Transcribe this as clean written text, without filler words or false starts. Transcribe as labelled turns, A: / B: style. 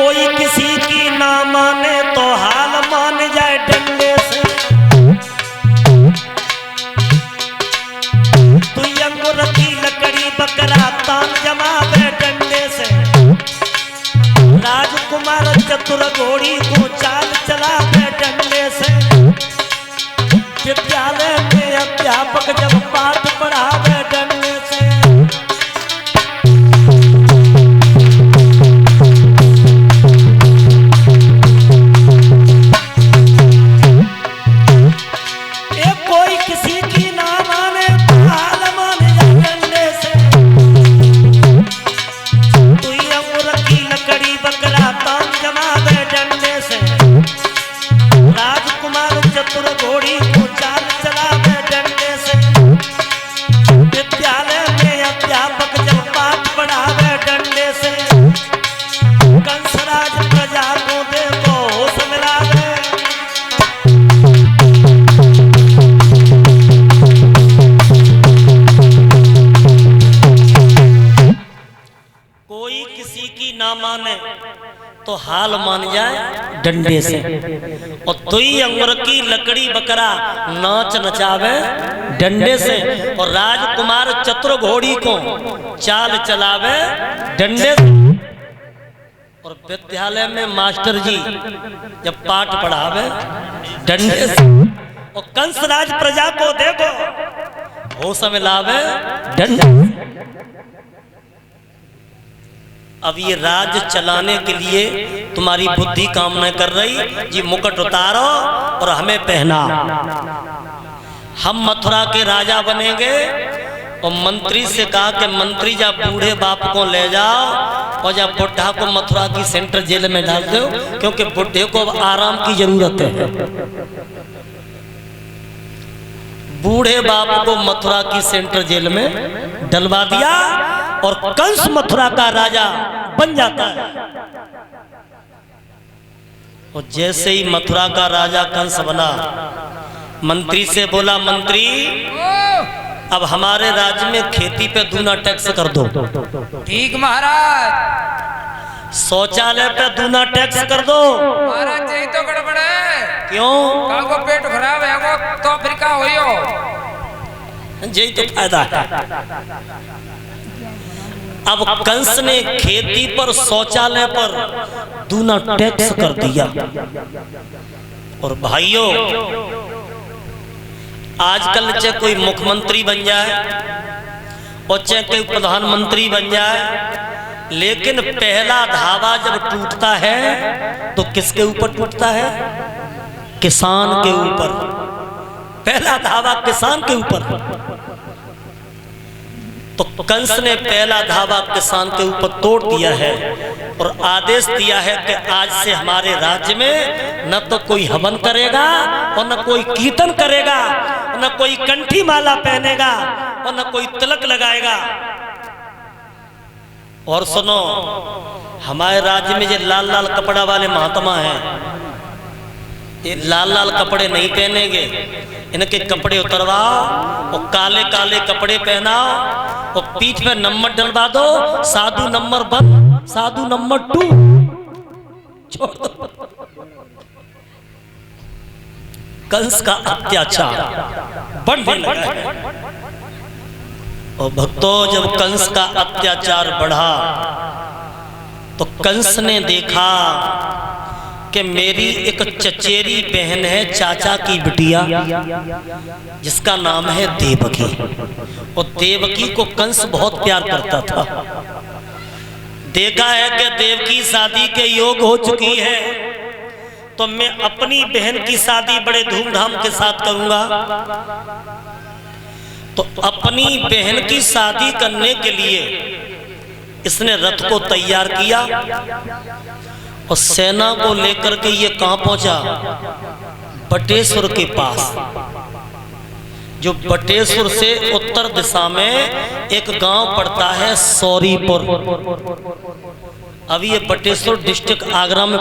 A: कोई किसी की ना माने तो हाल मान जाए डंडे से। तू अंगूर की लकड़ी बकरा तान जमावे डंडे से। राजकुमार चतुर घोड़ी को चाल चलावे डंडे से। विद्यालय में अध्यापक जब पाठ पढ़ावे डंडे से। कोई किसी की ना माने हाल मान जा डंडे से। तू अंगूर की लकड़ी बकरा तान जमावे डंडे से। राजकुमार चतुर घोड़ी को चाल चलावे डंडे से। विद्यालय में अध्यापक जब पाठ पढ़ावे डंडे से। कंसराज प्रजा को देखो होश मिलावे। कोई किसी की ना माने तो हाल मान जाए डंडे से। और तुई अंगूर की लकड़ी बकरा नाच नचावे डंडे से। और राजकुमार चतुर घोड़ी को चाल चलावे डंडे से। और विद्यालय में मास्टर जी जब पाठ पढ़ावे डंडे से। और कंसराज प्रजा को देखो होश मिलावे डंडे से। अब ये राज्य चलाने के लिए तुम्हारी बुद्धि काम नहीं कर रही जी। मुकुट उतारो और हमें पहना। हम मथुरा के राजा बनेंगे। और मंत्री से कहा कि मंत्री जा बूढ़े बाप को ले जाओ और जा बुढ़ा को मथुरा की सेंट्रल जेल में डाल दो, क्योंकि बुढ़े को अब आराम की जरूरत है। बूढ़े बाप को मथुरा की सेंट्रल जेल में डलवा दिया और कंस मथुरा का राजा बन जाता है। और जैसे ही मथुरा का राजा कंस बना, मंत्री से बोला, मंत्री अब हमारे राज्य में खेती पे दूना टैक्स कर दो।
B: ठीक महाराज।
A: शौचालय पे दूना टैक्स कर दो।
B: महाराज यही तो गड़बड़ है।
A: क्यों?
B: कागो पेट खराब है वो तो अफ्रीका होइयो।
A: यही तो फायदा है। अब कंस ने खेती पर शौचालय पर दूना टैक्स कर दिया। और भाइयों, आजकल चाहे कोई मुख्यमंत्री बन जाए और चाहे कोई प्रधानमंत्री बन जाए, लेकिन पहला धावा जब टूटता है तो किसके ऊपर टूटता है? किसान के ऊपर। पहला धावा किसान के ऊपर। तो कंस ने पहला धावा किसान के ऊपर तोड़ दिया है और आदेश दिया है कि आज से हमारे राज्य में न तो कोई हवन करेगा और न कोई कीर्तन करेगा, न कोई कंठी माला पहनेगा और न कोई तिलक लगाएगा। और सुनो, हमारे राज्य में ये लाल लाल कपड़ा वाले महात्मा हैं, ये लाल लाल कपड़े नहीं पहनेंगे। इनके कपड़े उतरवाओ और काले काले कपड़े पहनाओ और पीठ पे नंबर डलवा दो। साधु नंबर 1, साधु नंबर 2 छोड़ दो। कंस का अत्याचार बढ़ने लगा है। और भक्तों, जब कंस का अत्याचार बढ़ा तो कंस ने देखा कि मेरी एक चचेरी बहन है, चाचा की बिटिया, जिसका नाम है देवकी। और देवकी को कंस बहुत प्यार करता था। देखा है कि देवकी शादी के योग हो चुकी है, तो मैं अपनी बहन की शादी बड़े धूमधाम के साथ करूंगा। तो अपनी बहन की शादी करने के लिए इसने रथ को तैयार किया और सेना को लेकर के ये कहां पहुंचा? बटेश्वर के पास। जो बटेश्वर से उत्तर दिशा में एक गांव पड़ता है सौरीपुर। अभी ये बटेश्वर डिस्ट्रिक्ट आगरा में